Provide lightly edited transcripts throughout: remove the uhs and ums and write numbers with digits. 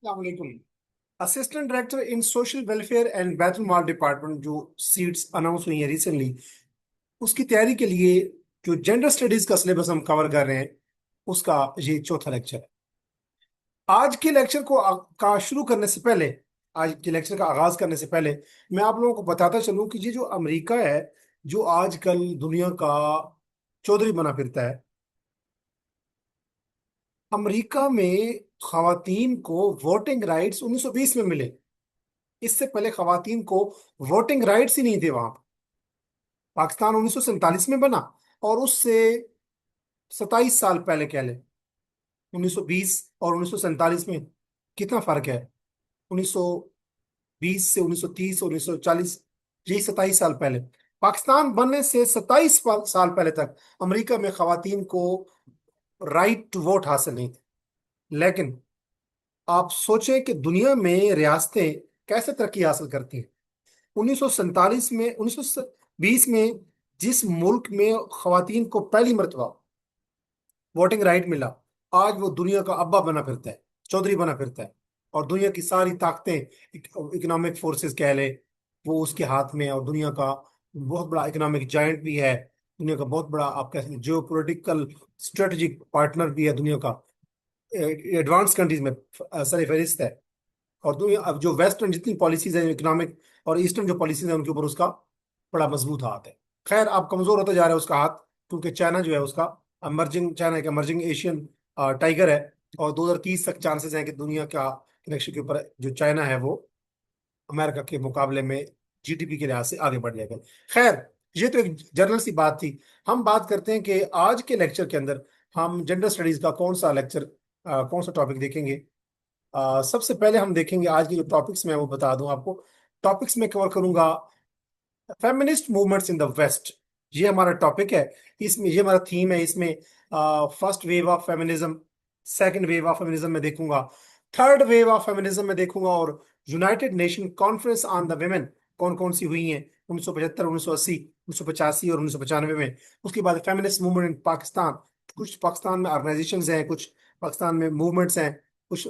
वालेकुम। Assistant director in social welfare and Betul mall department जो seats announce हुई है रिसेंटली, उसकी तैयारी के लिए जो जेंडर स्टडीज का सिलेबस हम कवर कर रहे हैं, उसका ये चौथा लेक्चर है। आज के लेक्चर को का शुरू करने से पहले, आज के लेक्चर का आगाज करने से पहले मैं आप लोगों को बताता चलूं कि ये जो अमेरिका है, जो आजकल दुनिया का चौधरी बना फिरता है, अमेरिका में खवातीन को वोटिंग राइट्स 1920 में मिले। इससे पहले खवातीन को वोटिंग राइट्स ही नहीं थे वहां। पाकिस्तान 1947 में बना, और उससे 27 साल पहले कह ले, 1920 और 1947 में कितना फर्क है। 1920 से 1930 और 1940, यही 27 साल पहले। पाकिस्तान बनने से 27 साल पहले तक अमेरिका में खवातीन को राइट टू वोट हासिल नहीं थे। लेकिन आप सोचें कि दुनिया में रियासतें कैसे तरक्की हासिल करती हैं। 1947 में, 1920 में जिस मुल्क में खवातीन को पहली मर्तबा वोटिंग राइट मिला, आज वो दुनिया का अब्बा बना फिरता है, चौधरी बना फिरता है। और दुनिया की सारी ताकतें, इकोनॉमिक फोर्सेस कह ले, वो उसके हाथ में है। और दुनिया का बहुत बड़ा इकोनॉमिक जायंट भी है, दुनिया का बहुत बड़ा, आप कह सकते हैं, जियो पोलिटिकल स्ट्रेटेजिक पार्टनर भी है दुनिया का। एडवांस कंट्रीज में सर फहरिस्त है। और दुनिया, अब जो वेस्टर्न जितनी पॉलिसीज है इकोनॉमिक, और ईस्टर्न जो पॉलिसीज है, उनके ऊपर उसका बड़ा मजबूत हाथ है। खैर, अब कमजोर होता जा रहा है उसका हाथ, क्योंकि चाइना जो है उसका अमर्जिंग, चाइना एक अमर्जिंग एशियन टाइगर है। और 2030 तक चांसेस हैं कि दुनिया का कनेक्शन के ऊपर जो चाइना है वो अमेरिका के मुकाबले में जीडीपी के लिहाज से आगे बढ़ जाएगा। खैर, ये तो एक जनरल सी बात थी। हम बात करते हैं कि आज के लेक्चर के अंदर हम जेंडर स्टडीज का कौन सा लेक्चर, कौन सा टॉपिक देखेंगे। सबसे पहले हम देखेंगे आज के जो टॉपिक्स मैं वो बता दूं आपको। टॉपिक्स में कवर करूंगा feminist movements in the west, ये हमारा टॉपिक है। इसमें ये हमारा थीम है। इसमें first wave of feminism, second wave of feminism में देखूंगा, थर्ड वेव ऑफ फेमिनिज्म में देखूंगा, और United nation conference on the women कौन कौन सी हुई हैं 1975, 1980, 1985 और 1995 में। उसके बाद फेमिनिस्ट मूवमेंट इन पाकिस्तान, कुछ पाकिस्तान में ऑर्गेनाइजेशन हैं, कुछ पाकिस्तान में मूवमेंट्स हैं, कुछ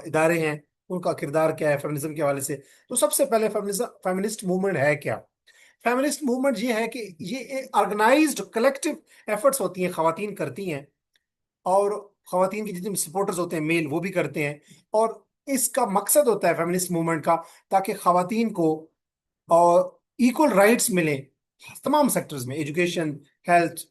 इदारे हैं, उनका किरदार क्या है फेमिनिज्म के हवाले से। तो सबसे पहले फेमिनिस्ट मूवमेंट है क्या। फेमिनिस्ट मूवमेंट ये है कि ये ऑर्गेनाइज्ड कलेक्टिव एफर्ट्स होती हैं, खवातीन करती हैं। और खवातीन के जितने सपोर्टर्स होते हैं मेल, वो भी करते हैं। और इसका मकसद होता है फेमिनिस्ट मूवमेंट का, ताकि खवातीन को और इक्वल राइट्स मिले तमाम सेक्टर्स में, एजुकेशन, हेल्थ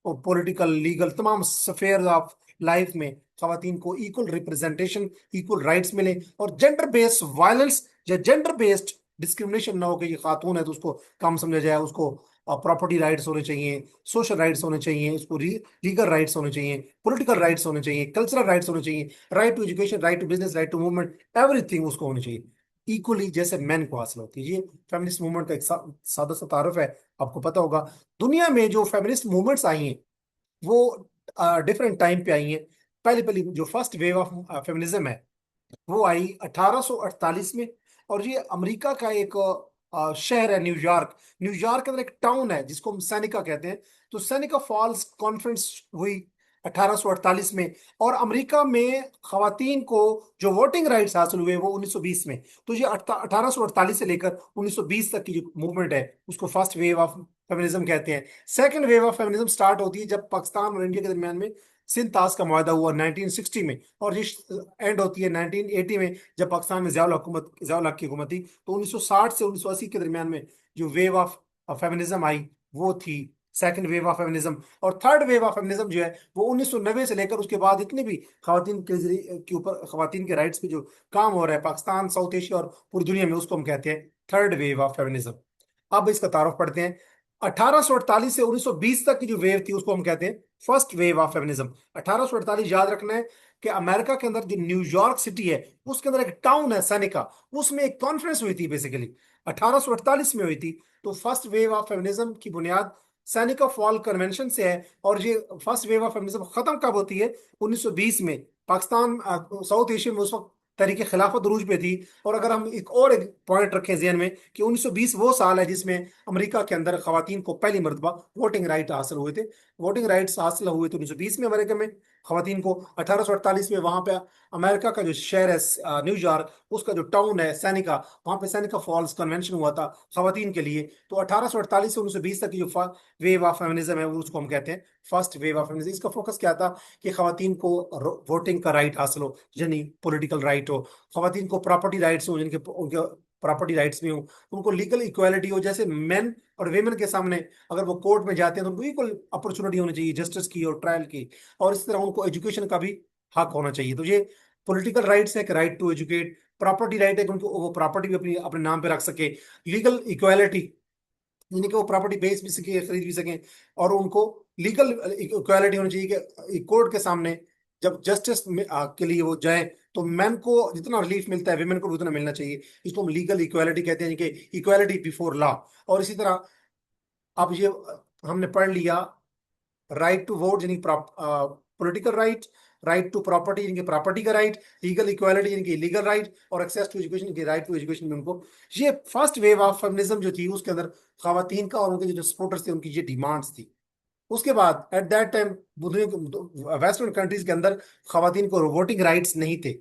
और पॉलिटिकल, लीगल, तमाम स्फेयर ऑफ लाइफ में खवातीन को इक्वल रिप्रेजेंटेशन, इक्वल राइट्स मिले। और जेंडर बेस्ड वायलेंस या जेंडर बेस्ड डिस्क्रिमिनेशन ना हो कि ये खातून है तो उसको कम समझा जाए। उसको प्रॉपर्टी राइट्स होने चाहिए, सोशल राइट्स होने चाहिए, उसको लीगल राइट्स होने चाहिए, पॉलिटिकल राइट्स होने चाहिए, कल्चरल राइट्स होने चाहिए, right to education, right to business, right to movement, everything उसको होनी चाहिए इक्वली, जैसे मैन को हासिल होती है। ये फेमिनिस्ट मूवमेंट का एक सादा सा तारुफ है। आपको पता होगा दुनिया में जो फेमिनिस्ट मूवमेंट्स आई हैं वो डिफरेंट टाइम पे आई हैं। पहले पहले जो फर्स्ट वेव ऑफ फेमिनिज्म है वो आई 1848 में। और ये अमेरिका का एक शहर है, न्यूयॉर्क। न्यूयॉर्क के अंदर एक टाउन है जिसको हम सैनिका कहते हैं। तो सैनिका फॉल्स कॉन्फ्रेंस हुई 1848 में। और अमेरिका में खवातीन को जो वोटिंग राइट्स हासिल हुए वो 1920 में। तो ये 1848 से लेकर 1920 तक की जो मूवमेंट है उसको फर्स्ट वेव ऑफ फेमिनिज्म कहते हैं। Second wave of feminism start होती है जब पाकिस्तान और इंडिया के दरमियान में सिंध ताज का मुआहदा हुआ 1960 में। और ये एंड होती है 1980 में, जब पाकिस्तान में ज़ियाउल हक की हुकूमत थी। तो 1960 से 1980 के दरमियान में जो वेव ऑफ फेमिनिज्म आई वो थी सेकंड वेव ऑफ फेमिनिज्म। और थर्ड वेव ऑफ फेमिनिज्म जो है वो 1990 से लेकर उसके बाद इतने भी खवातीन के ऊपर, खवातीन के राइट्स पे जो काम हो रहा है पाकिस्तान, साउथ एशिया और पूरी दुनिया में, उसको हम कहते हैं थर्ड वेव ऑफ फेमिनिज्म। अब इसका तारुफ पढ़ते हैं। 1848 से 1920 तक की जो वेव थी उसको हम कहते हैं फर्स्ट वेव ऑफ फेमिनिज्म। 1848 याद रखना है कि अमेरिका के अंदर जो न्यूयॉर्क सिटी है उसके अंदर एक टाउन है सैनिका, उसमें एक कॉन्फ्रेंस हुई थी बेसिकली, 1848 में हुई थी। तो फर्स्ट वेव ऑफ फेमिनिज्म की बुनियाद सैनिका फॉल कन्वेंशन से है। और ये फर्स्ट वेव ऑफ फेमिनिज्म खत्म कब होती है, 1920 में। पाकिस्तान साउथ एशिया में उस वक्त तहरीक खिलाफत अरूज पे थी। और अगर हम एक पॉइंट रखें जहन में कि 1920 वो साल है जिसमें अमेरिका के अंदर खवातीन को पहली मरतबा वोटिंग राइट हासिल हुए थे। वोटिंग राइट्स हासिल हुए थे 1920 में अमेरिका में। खवातीन को 1848 में वहां पे अमेरिका का जो शहर है न्यूयॉर्क, उसका जो टाउन है सैनिका, वहां पे सैनिका फॉल्स कन्वेंशन हुआ था खवातीन के लिए। तो 1848 से 1920 तक की जो वेव ऑफ फेमिनिज्म है वो उसको हम कहते हैं फर्स्ट वेव ऑफ फेमिनिज्म। इसका फोकस क्या था कि खवातीन को वोटिंग का राइट हासिल हो, यानी पॉलिटिकल राइट हो, खवातीन को प्रॉपर्टी राइट्स हो, जिनके उनके प्रॉपर्टी राइट्स भी हो, उनको लीगल इक्वालिटी हो, जैसे मेन और वेमेन के सामने अगर वो कोर्ट में जाते हैं तो उनको इक्वल अपॉर्चुनिटी होनी चाहिए जस्टिस की और ट्रायल की। और इस तरह उनको एजुकेशन का भी हक होना चाहिए। तो ये पॉलिटिकल राइट्स है, right to educate, property right है कि उनको वो प्रॉपर्टी भी अपनी अपने नाम पे रख सके, लीगल इक्वालिटी यानी कि वो प्रॉपर्टी बेच भी सके, खरीद भी सकें, और उनको लीगल इक्वालिटी होनी चाहिए कि कोर्ट के सामने जब जस्टिस के लिए वो जाए तो मैन को जितना रिलीफ मिलता है वेमेन को भी उतना मिलना चाहिए। इसको हम लीगल इक्वालिटी कहते हैं, यानी कि इक्वालिटी बिफोर लॉ। और इसी तरह अब ये हमने पढ़ लिया राइट टू वोट यानी political right, right to property यानी कि प्रॉपर्टी का राइट, लीगल इक्वालिटी यानी कि लीगल राइट, और एक्सेस टू एजुकेशन की राइट टू एजुकेशन में उनको। ये फर्स्ट वेव ऑफ फेमिनिज्म जो थी उसके अंदर खवातीन का और उनके जो सपोर्टर्स थे उनकी ये डिमांड्स थी। उसके बाद at that time western countries के अंदर खवातीन को वोटिंग राइट्स नहीं थे।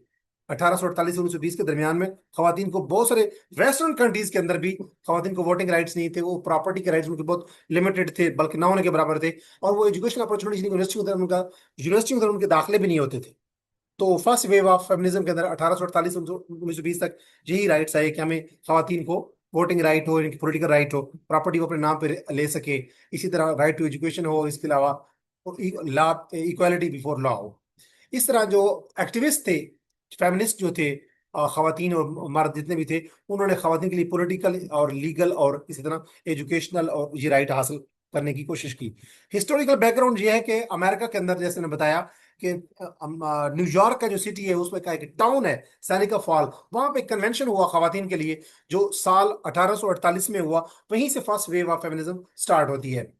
1848 से 1920 के दरमियान में खवातीन को बहुत सारे वेस्टर्न कंट्रीज के अंदर भी खवातीन को वोटिंग राइट्स नहीं थे। वो प्रॉपर्टी के राइट्स उनके बहुत लिमिटेड थे, बल्कि ना होने के बराबर थे। और वो एजुकेशन अपॉर्चुनिटीज यूनिवर्सिटी में उनके दाखिले भी नहीं होते थे। तो फर्स्ट वेव ऑफ फेमिनिज्म के अंदर 1848 से 1920 तक यही राइट्स आए कि हमें खवातीन को वोटिंग राइट हो, इनकी पॉलिटिकल राइट हो, प्रॉपर्टी को अपने नाम पे ले सके, इसी तरह राइट टू एजुकेशन हो, इसके अलावा लॉ इक्वालिटी बिफोर लॉ हो। इस तरह जो एक्टिविस्ट थे, फेमिनिस्ट जो थे, खवातीन और मर्द जितने भी थे, उन्होंने खवातीन के लिए पॉलिटिकल और लीगल और इसी तरह एजुकेशनल और ये राइट हासिल करने की कोशिश की। हिस्टोरिकल बैकग्राउंड ये है कि अमेरिका के अंदर जैसे मैंने बताया कि न्यूयॉर्क का जो सिटी है उसमें का एक टाउन है सैनिका फॉल, वहां पे कन्वेंशन हुआ खवातीन के लिए जो साल 1848 में हुआ। वहीं से first wave of feminism start होती है।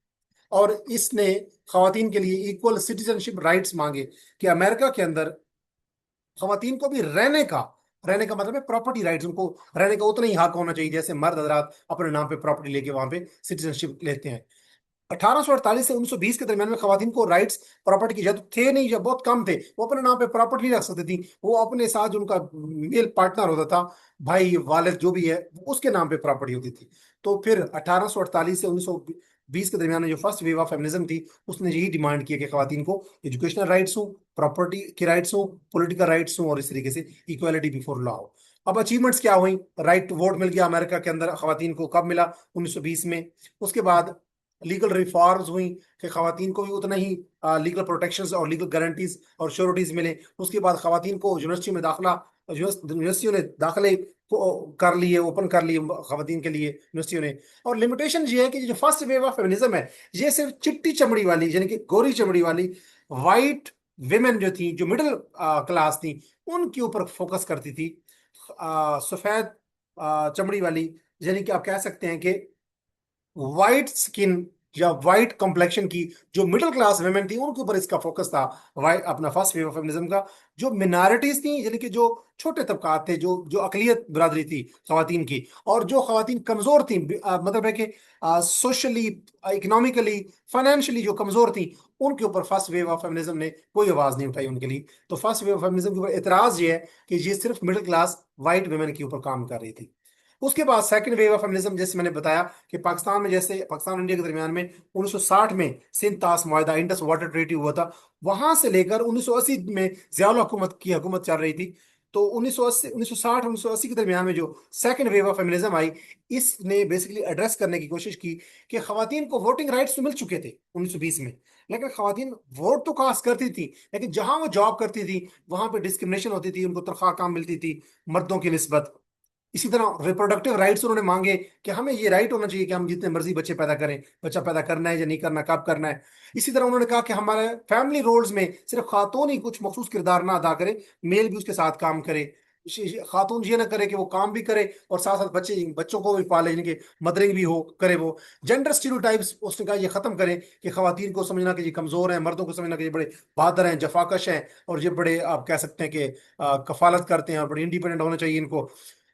और इसने खवातीन के लिए इक्वल सिटीजनशिप राइट्स मांगे कि अमेरिका के अंदर खवातीन को भी रहने का मतलब है प्रॉपर्टी राइट्स, उनको रहने का उतना ही हक होना चाहिए जैसे मर्द हजरात अपने नाम पे प्रॉपर्टी लेके वहां पे सिटीजनशिप लेते हैं। 1848 से 1920 के दरमियान में खवातीन को राइट्स प्रॉपर्टी की जब थे नहीं, जब बहुत कम थे, वो अपने नाम पे प्रॉपर्टी नहीं रख सकती थी। वो अपने साथ जो उनका मेल पार्टनर होता था, भाई वालिद जो भी है, उसके नाम पे प्रॉपर्टी होती थी। तो फिर 1848 से 1920 के दरमियान में जो फर्स्ट वेव ऑफ फेमिनिज्म थी उसने यही डिमांड किया कि खवातीन को एजुकेशनल राइट्स हो, प्रॉपर्टी के राइट्स हो, पॉलिटिकल राइट्स हो, और इस तरीके से इक्वालिटी बिफोर लॉ हो। अब अचीवमेंट्स क्या हुई? राइट टू वोट मिल गया अमेरिका के अंदर खवातीन को, कब मिला? 1920 में। उसके बाद लीगल रिफॉर्म्स हुई कि खवातीन को भी उतना ही लीगल प्रोटेक्शंस और लीगल गारंटीज और श्योरिटीज मिले। उसके बाद खवातीन को यूनिवर्सिटी में दाखिला, यूनिवर्सिटियों ने दाखिले कर लिए, ओपन कर लिए खवातीन के लिए यूनिवर्सिटियों ने। और लिमिटेशन ये है कि जो फर्स्ट वेव ऑफ फेमिनिज्म है ये सिर्फ चिट्टी चमड़ी वाली यानी कि गोरी चमड़ी वाली वाइट विमेन जो थी, जो मिडिल क्लास थी, उनके ऊपर फोकस करती थी। सफेद चमड़ी वाली यानी कि आप कह सकते हैं कि वाइट स्किन या वाइट कॉम्प्लेक्शन की जो मिडिल क्लास वेमेन थी उनके ऊपर इसका फोकस था। वाइट अपना फर्स्ट वेव ऑफ फेमिनिज्म का। जो मिनॉरिटीज थी यानी कि जो छोटे तबकात थे, जो जो अकलियत बिरादरी थी खवातीन की, और जो खवातीन कमजोर थी, मतलब है कि सोशली, इकोनॉमिकली, फाइनेंशियली जो कमजोर थी, उनके ऊपर फर्स्ट वेव ऑफ फेमिनिज्म ने कोई आवाज नहीं उठाई उनके लिए। तो फर्स्ट वेव ऑफ फेमिनिज्म के ऊपर एतराज ये है कि ये सिर्फ मिडिल क्लास वाइट वेमेन के ऊपर काम कर रही थी। उसके बाद सेकंड वेव ऑफ फेमिनिज्म, जैसे मैंने बताया कि पाकिस्तान में, जैसे पाकिस्तान और इंडिया के दरमियान में 1960 में सिंध तास मुआहदा, इंडस वाटर ट्रीटी हुआ था, वहां से लेकर 1980 में जियाउल हुकूमत की हुकूमत चल रही थी। तो 1980, 1960, 1980 के दरमियान में जो second wave of feminism I, इसने बेसिकली एड्रेस करने की कोशिश की कि खवातीन को वोटिंग राइट्स तो मिल चुके थे 1920 में, लेकिन खवातीन वोट तो कास्ट करती थी, लेकिन जहां वो जॉब करती थी वहां पे डिस्क्रिमिनेशन होती थी, उनको तनख्वाह कम मिलती थी मर्दों की निस्बत। इसी तरह रिप्रोडक्टिव राइट्स उन्होंने मांगे कि हमें ये राइट होना चाहिए कि हम जितने मर्जी बच्चे पैदा करें, बच्चा पैदा करना है या नहीं करना, कब करना है। इसी तरह उन्होंने कहा कि हमारे फैमिली रोल्स में सिर्फ खातून ही कुछ मखसूस किरदार ना अदा करे, मेल भी उसके साथ काम करे। खातून ये ना करे कि वो काम भी करे और साथ साथ बच्चों को भी पाले, जिनके मदरिंग भी हो करे। वो जेंडर स्टीरियोटाइप्स उसने कहा ये खत्म करें कि खवातीन को समझना कि ये कमजोर हैं, मर्दों को समझना कि ये बड़े बहादुर हैं, जफाकश हैं, और ये बड़े आप कह सकते हैं कि कफालत करते हैं और बड़े इंडिपेंडेंट होना चाहिए इनको,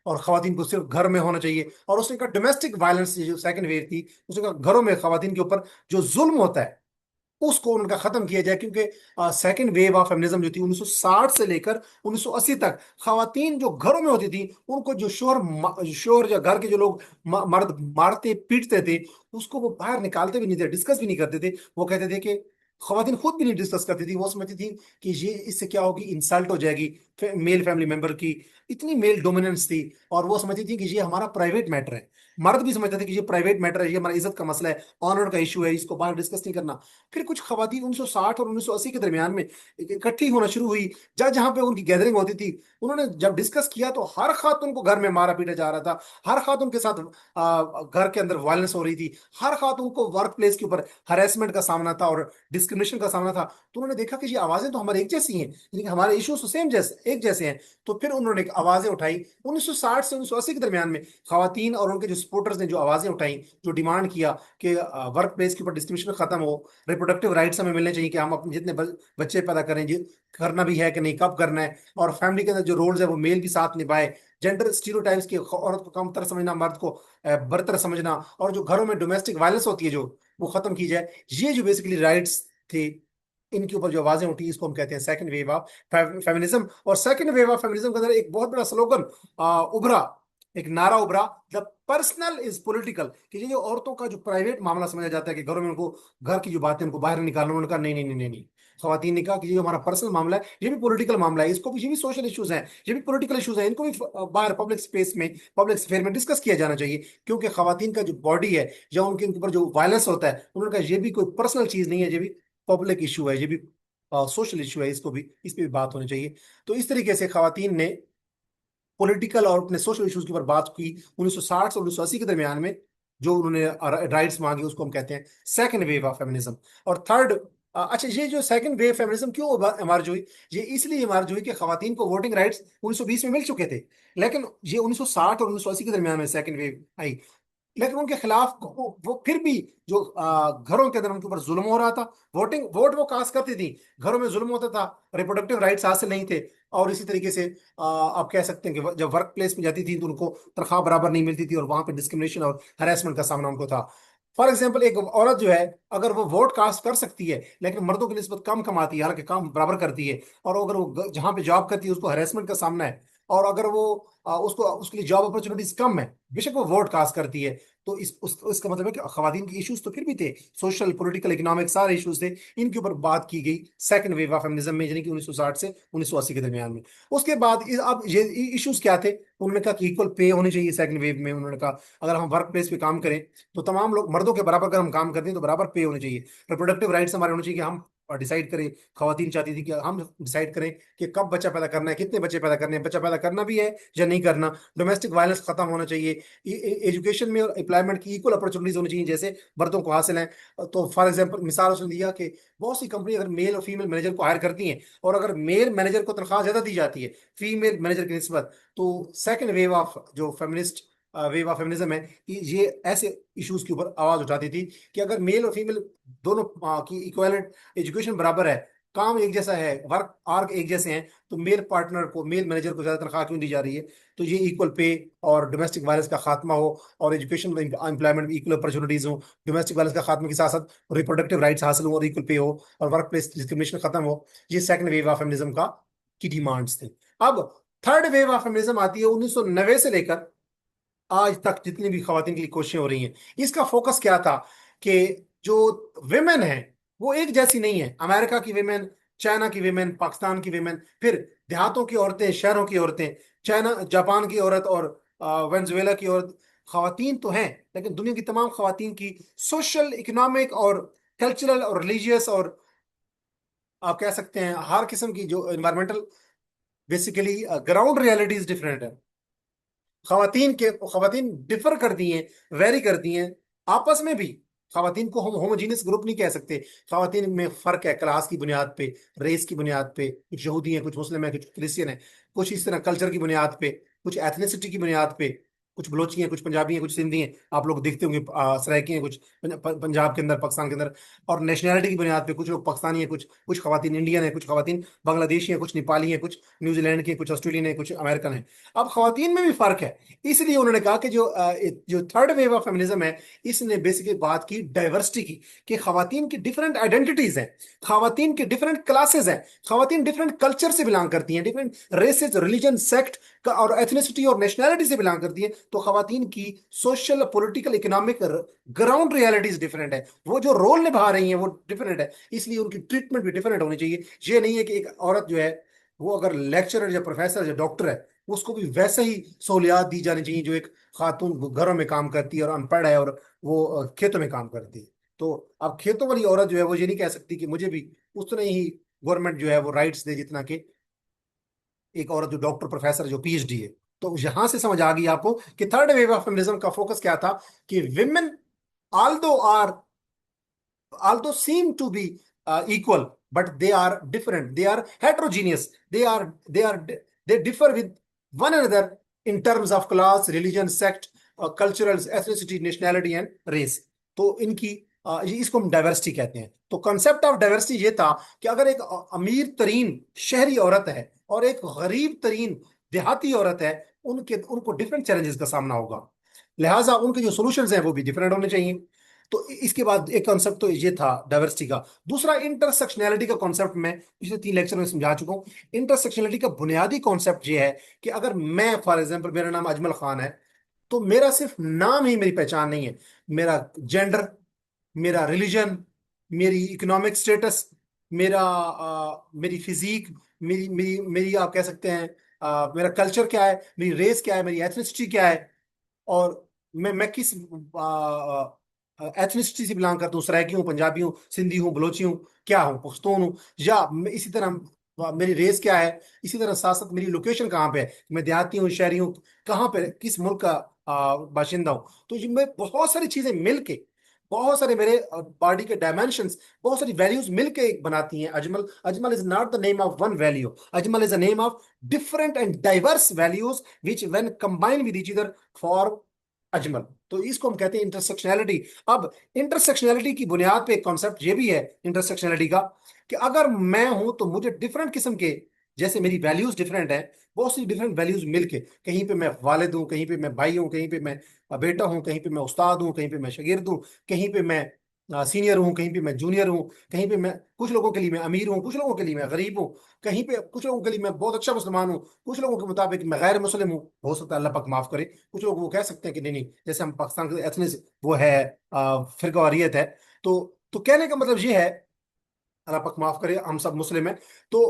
और खवातीन को सिर्फ घर में होना चाहिए। और उसने कहा डोमेस्टिक वायलेंस, जो सेकंड वेव थी, उसने कहा घरों में खवातीन के ऊपर जो जुल्म होता है, उसको उनका खत्म किया जाए, क्योंकि सेकंड वेव ऑफ फेमिनिज्म जो थी 1960 से लेकर 1980 तक, खवातीन जो घरों में होती थी उनको जो शोर या घर के जो लोग मर्द मारते पीटते थे, उसको वो बाहर निकालते भी नहीं थे, डिस्कस भी नहीं करते थे। वो कहते थे कि खवातीन खुद भी नहीं डिस्कस करती थी, वो समझती थी कि ये इससे क्या होगी, इंसल्ट हो जाएगी मेल फैमिली मेंबर की। इतनी मेल डोमिनेंस थी, और वो समझती थी कि ये हमारा प्राइवेट मैटर है। मर्द भी समझते थे कि ये प्राइवेट मैटर है, ये हमारा इज्जत का मसला है, ऑनर का इशू है, इसको बाहर डिस्कस नहीं करना। फिर कुछ खवातीन 1960 और 1980 के दरमियान में इकट्ठी होना शुरू हुई, जहाँ जहाँ पे उनकी गैदरिंग होती थी, उन्होंने जब डिस्कस किया तो हर खातून को घर में मारा पीटा जा रहा था, हर खातून के साथ घर के अंदर वायलेंस हो रही थी, हर खातून को वर्क प्लेस के ऊपर हरेसमेंट का सामना था और डिस्क्रिमिनेशन का सामना था। तो उन्होंने देखा कि ये आवाजें तो हमारे एक जैसी हैं, लेकिन हमारे इश्यूज तो सेम जैसे एक जैसे हैं। तो फिर उन्होंने आवाजें उठाई 1960 से 1980 के दरमियान में, खवातीन और उनके जो सपोर्टर्स ने जो आवाजें उठाई, जो डिमांड किया कि वर्क प्लेस के ऊपर डिस्क्रिमिनेशन खत्म हो, रिप्रोडक्टिव राइट्स हमें मिलने चाहिए, कि हम अपने जितने बच्चे पैदा करें, करना भी है कि नहीं, कब करना है, और फैमिली के अंदर जो रोल्स है वो मेल भी साथ निभाए, जेंडर स्टीरियोटाइप्स की औरत को कमतर समझना, मर्द को बरतर समझना, और जो घरों में डोमेस्टिक वायलेंस होती है जो, वो खत्म की जाए। ये जो बेसिकली राइट्स थे, इनके ऊपर जो आवाजें उठी, इसको हम कहते हैं सेकंड वेव ऑफ फेमिनिज्म। और सेकंड वेव ऑफ फेमिनिज्म के अंदर एक बहुत बड़ा स्लोगन उभरा, एक नारा उभरा, द पर्सनल इज पॉलिटिकल। कि ये जो औरतों का जो प्राइवेट मामला समझा जाता है कि घरों में उनको घर की जो बातें उनको बाहर निकालना, उनका नहीं नहीं नहीं नहीं नहीं। खवातीन ने कहा कि ये जो हमारा पर्सनल मामला है, ये भी पॉलिटिकल मामला है, इसको भी, ये भी सोशल इश्यूज हैं, ये भी पॉलिटिकल इश्यूज हैं, इनको भी बाहर पब्लिक स्पेस में, पब्लिक स्फेयर में डिस्कस किया जाना चाहिए। क्योंकि खवातीन का जो बॉडी है या उनके ऊपर जो वायलेंस होता है, उन्होंने कहा ये भी कोई पर्सनल चीज नहीं है, ये भी पब्लिक इशू है, ये भी सोशल इशू है, इसको भी, इस पे भी बात होनी चाहिए। तो इस तरीके से खवातीन ने पॉलिटिकल और अपने सोशल इश्यूज के ऊपर बात की 1960 से 1980 के दरमियान में। जो उन्होंने राइट्स मांगे, उसको हम कहते हैं सेकंड वेव ऑफ फेमिनिज्म। और थर्ड, अच्छा, ये जो सेकंड वेव फेमिनिज्म क्यों इमर्ज हुई, ये इसलिए इमर्ज हुई कि खवातीन को वोटिंग राइट्स 1920 में मिल चुके थे, लेकिन ये 1960 और 1980 के दरमियान में सेकंड वेव आई। लेकिन उनके खिलाफ वो फिर भी जो घरों के अंदर उनके ऊपर जुल्म हो रहा था, वोट वो कास्ट करती थी, घरों में जुल्म होता था, रिप्रोडक्टिव राइट्स हासिल नहीं थे। और इसी तरीके से आप कह सकते हैं कि जब वर्क प्लेस में जाती थी तो उनको तनख्वाह बराबर नहीं मिलती थी, और वहां पे डिस्क्रिमिनेशन और हरेसमेंट का सामना उनको था। फॉर एग्जाम्पल, एक औरत जो है, अगर वो वोट कास्ट कर सकती है लेकिन मर्दों की निस्बत कम कमाती है, हालांकि काम बराबर करती है, और अगर वो जहां पे जॉब करती है उसको हरेसमेंट का सामना है, और अगर वो उसको उसके लिए जॉब अपॉर्चुनिटीज कम है, बेशक वो वोट कास्ट करती है, तो इसका मतलब है कि खवातीन के इश्यूज तो फिर भी थे, सोशल पॉलिटिकल इकोनॉमिक सारे इश्यूज थे। इनके ऊपर बात की गई सेकंड वेव ऑफ फेमिनिज्म में, यानी कि 1960 से 1980 के दरमियान में। उसके बाद अब ये इश्यूज क्या थे, उन्होंने कहा कि इक्वल पे होनी चाहिए सेकंड वेव में। उन्होंने कहा अगर हम वर्क प्लेस पे काम करें तो तमाम लोग मर्दों के बराबर अगर हम काम करते हैं तो बराबर पे होने चाहिए। रिप्रोडक्टिव राइट्स हमारे होने चाहिए कि हम डिसाइड करें, खवातीन चाहती थी कि हम डिसाइड करें कि कब बच्चा पैदा करना है, कितने बच्चे पैदा करने हैं, बच्चा पैदा करना भी है या नहीं करना, डोमेस्टिक वायलेंस खत्म होना चाहिए, एजुकेशन में और एम्प्लॉयमेंट की इक्वल अपॉर्चुनिटीज होनी चाहिए जैसे मर्दों को हासिल है। तो फॉर एग्जांपल, मिसाल उसने दिया कि बहुत सी कंपनी अगर मेल और फीमेल मैनेजर को हायर करती हैं, और अगर मेल मैनेजर को तनख्वाह ज्यादा दी जाती है फीमेल मैनेजर की निस्बत, तो सेकंड वेव ऑफ जो फेमिनिस्ट वेव ऑफ फेमिनिज्म है, ये ऐसे इश्यूज के ऊपर आवाज उठाती थी कि अगर मेल और फीमेल दोनों की इक्वलेंट एजुकेशन बराबर है, काम एक जैसा है, वर्क आर्क एक जैसे हैं, तो मेल पार्टनर को, मेल मैनेजर को ज्यादा तनख्वाह क्यों दी जा रही है। तो ये इक्वल पे और डोमेस्टिक वायलेंस का खात्मा हो, और एजुकेशन में एम्प्लॉयमेंट में इक्वल अपॉर्चुनिटीज हो, डोमेस्टिक वायलेंस का खात्मे के साथ साथ रिप्रोडक्टिव राइट्स हासिल हो और इक्वल पे हो, और वर्क प्लेस डिस्क्रिमिनेशन खत्म हो। ये सेकंड वेव ऑफ फेमिनिज्म का की डिमांड्स थे। अब थर्ड वेव ऑफ फेमिनिज्म आती है 1990 से लेकर आज तक, जितनी भी खवातीन के लिए कोशिशें हो रही हैं। इसका फोकस क्या था कि जो विमेन है वो एक जैसी नहीं है, अमेरिका की विमेन, चाइना की विमेन, पाकिस्तान की विमेन, फिर देहातों की औरतें, शहरों की औरतें, चाइना जापान की औरत और वेनेजुएला की औरत, खवातीन तो हैं, लेकिन दुनिया की तमाम खवातीन की सोशल, इकोनॉमिक और कल्चरल और रिलीजियस और आप कह सकते हैं हर किस्म की जो environmental, basically ground realities different है। खवातीन डिफर करती हैं, वेरी करती हैं आपस में भी। खवातीन को हम होमोजीनियस ग्रुप नहीं कह सकते, खवातीन में फर्क है क्लास की बुनियाद पे, रेस की बुनियाद पे, कुछ यहूदी हैं, कुछ मुस्लिम हैं, कुछ क्रिश्चियन हैं, कुछ इस तरह कल्चर की बुनियाद पे, कुछ एथनिसिटी की बुनियाद पे, कुछ बलोची हैं, कुछ पंजाबी हैं, कुछ सिंधी हैं, आप लोग देखते होंगे, सराइकी हैं कुछ पंजाब के अंदर, पाकिस्तान के अंदर। और नेशनैलिटी की बुनियाद पे कुछ लोग पाकिस्तानी हैं, कुछ कुछ खवातीन इंडियन है, कुछ खवातीन बांग्लादेशी हैं, कुछ नेपाली हैं, कुछ न्यूजीलैंड की हैं, कुछ ऑस्ट्रेलियन है, कुछ अमेरिकन है। अब खवातीन में भी फर्क है। इसलिए उन्होंने कहा कि जो थर्ड वेव ऑफ फेमिनिज्म है, इसने बेसिकली बात की डाइवर्सिटी की, कि खवातीन की डिफरेंट आइडेंटिटीज हैं, खवातीन के डिफरेंट क्लासेस हैं, खवातीन डिफरेंट कल्चर से बिलोंग करती हैं, डिफरेंट रेसेस, रिलीजन, सेक्ट का और एथनिसिटी और नेशनैलिटी से बिलोंग करती है। तो खवातीन की social, political, economic ground realities different है, वो जो रोल निभा रही है वो डिफरेंट है, इसलिए उनकी ट्रीटमेंट भी डिफरेंट होनी चाहिए। ये नहीं है कि एक औरत जो है वो अगर लेक्चरर या प्रोफेसर या डॉक्टर है, उसको भी वैसे ही सहूलियात दी जानी चाहिए जो एक खातून घरों में काम करती है और अनपढ़ है और वो खेतों में काम करती है। तो अब खेतों वाली औरत जो है वो ये नहीं कह सकती कि मुझे भी उतने ही गवर्नमेंट जो है वो राइट्स दे जितना कि एक औरत जो डॉक्टर, प्रोफेसर, जो पीएचडी है। तो यहां से समझ आ गई आपको कि थर्ड वेव ऑफ फेमिनिज्म का फोकस क्या था, कि women although are although seem to be equal, but they are different, they are heterogeneous, they differ with one another in terms of class, religion, sect, cultural, ethnicity, nationality and race। तो इनकी इसको हम diversity कहते हैं। तो concept of diversity ये था कि अगर एक अमीर तरीन शहरी औरत है और एक गरीब तरीन देहाती औरत है, उनके उनको डिफरेंट चैलेंजेस का सामना होगा, लिहाजा उनके जो सॉल्यूशंस हैं वो भी डिफरेंट होने चाहिए। तो इसके बाद एक कॉन्सेप्ट तो ये था डाइवर्सिटी का। दूसरा इंटरसेक्शनैलिटी का कॉन्सेप्ट मैं पिछले 3 लेक्चर में समझा चुका हूँ। इंटरसेक्शनैलिटी का बुनियादी कॉन्सेप्ट ये है कि अगर मैं, फॉर एग्जांपल, मेरा नाम अजमल खान है, तो मेरा सिर्फ नाम ही मेरी पहचान नहीं है, मेरा जेंडर, मेरा रिलीजन, मेरी इकोनॉमिक स्टेटस, मेरी फिजिक, मेरी मेरी मेरी आप कह सकते हैं मेरा कल्चर क्या है, मेरी रेस क्या है, मेरी एथनिसिटी क्या है, और मैं किस एथनिसिटी से बिलोंग करता हूँ, सराइकी हूँ, पंजाबी हूँ, सिंधी हूँ, बलोची हूँ, क्या हूँ, पख्तून हूँ, या इसी तरह मेरी रेस क्या है, इसी तरह साथ साथ मेरी लोकेशन कहाँ पे है, मैं देहाती हूँ, शहरी हूँ, कहाँ पे, किस मुल्क का बाशिंदा हूँ। तो ये मैं बहुत सारी चीजें मिलके, बहुत सारे मेरे बॉडी के डायमेंशंस, बहुत सारी वैल्यूज मिलके एक बनाती हैं Ajmal. Ajmal is not the name of one value, Ajmal is a name of different and diverse values which when combine with each other for Ajmal. तो इसको हम कहते हैं इंटरसेक्शनैलिटी। अब इंटरसेक्शनैलिटी की बुनियाद पे एक कॉन्सेप्ट ये भी है इंटरसेक्शनैलिटी का, कि अगर मैं हूं तो मुझे डिफरेंट किस्म के, जैसे मेरी वैल्यूज डिफरेंट है, बहुत सी डिफरेंट वैल्यूज मिलके, कहीं पे मैं वालिद हूँ, कहीं पे मैं भाई हूँ, कहीं पे मैं बेटा हूँ, कहीं पे मैं उस्ताद हूँ, कहीं पे मैं शागिर्द हूँ, कहीं पे मैं सीनियर हूँ, कहीं पे मैं जूनियर हूँ, कहीं पे मैं, कुछ लोगों के लिए मैं अमीर हूँ, कुछ लोगों के लिए मैं गरीब हूँ, कहीं पे कुछ लोगों के लिए मैं बहुत अच्छा मुसलमान हूँ, कुछ लोगों के मुताबिक मैं गैर मुस्लिम हूँ, हो सकता है अल्लाह पाक माफ करे, कुछ लोग वो कह सकते हैं कि नहीं नहीं, जैसे हम पाकिस्तान के एथनिक वो है, फिरकावारियत है। तो कहने का मतलब ये है, अल्लाह पाक माफ करे, हम सब मुस्लिम हैं। तो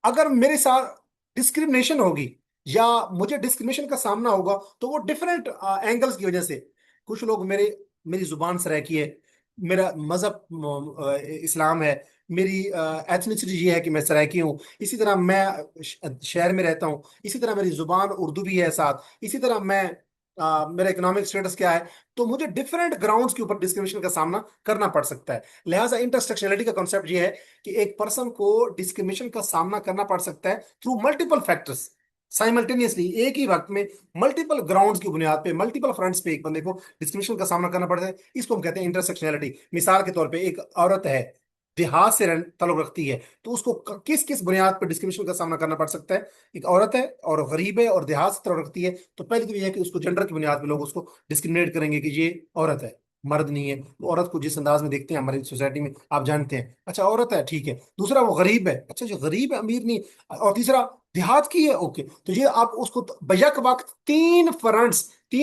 अगर मेरे साथ डिस्क्रिमिनेशन होगी या मुझे डिस्क्रिमिनेशन का सामना होगा, तो वो डिफरेंट एंगल्स की वजह से। कुछ लोग मेरी जुबान सराइकी है, मेरा मजहब इस्लाम है, मेरी एथनिसिटी ये है कि मैं सराइकी हूँ, इसी तरह मैं शहर में रहता हूँ, इसी तरह मेरी जुबान उर्दू भी है साथ, इसी तरह मैं मेरा इकोनॉमिक स्टेटस क्या है। तो मुझे डिफरेंट ग्राउंड्स के ऊपर डिस्क्रिमिनेशन का सामना करना पड़ सकता है। लिहाजा इंटरसेक्शनलिटी का कॉन्सेप्ट ये है कि एक पर्सन को डिस्क्रिमिनेशन का सामना करना पड़ सकता है थ्रू मल्टीपल फैक्टर्स, साइमल्टेनियसली, एक ही वक्त में, मल्टीपल ग्राउंड्स की बुनियाद पे, मल्टीपल फ्रंट्स पे एक बंदे को डिस्क्रिमिनेशन का सामना करना पड़ता है। इसको हम कहते हैं इंटरसेक्शनैलिटी। मिसाल के तौर पे एक औरत है, देहात से ताल्लुक रखती है, तो उसको किस किस बुनियाद पर डिस्क्रिमिनेशन का सामना करना पड़ सकता है। एक औरत है और गरीब है और देहात से ताल्लुक रखती है, तो पहले तो यह है कि उसको जेंडर की बुनियाद पर लोग उसको डिस्क्रिमिनेट करेंगे कि ये औरत है, मर्द नहीं है। तो औरत को जिस अंदाज में देखते हैं हमारी सोसाइटी में, आप जानते हैं, अच्छा औरत है ठीक है। दूसरा वो गरीब है, अच्छा जो गरीब है, अमीर नहीं। और तीसरा देहात की है, ओके। तो ये आप उसको बैक वक्त तीन फ्रंट्स,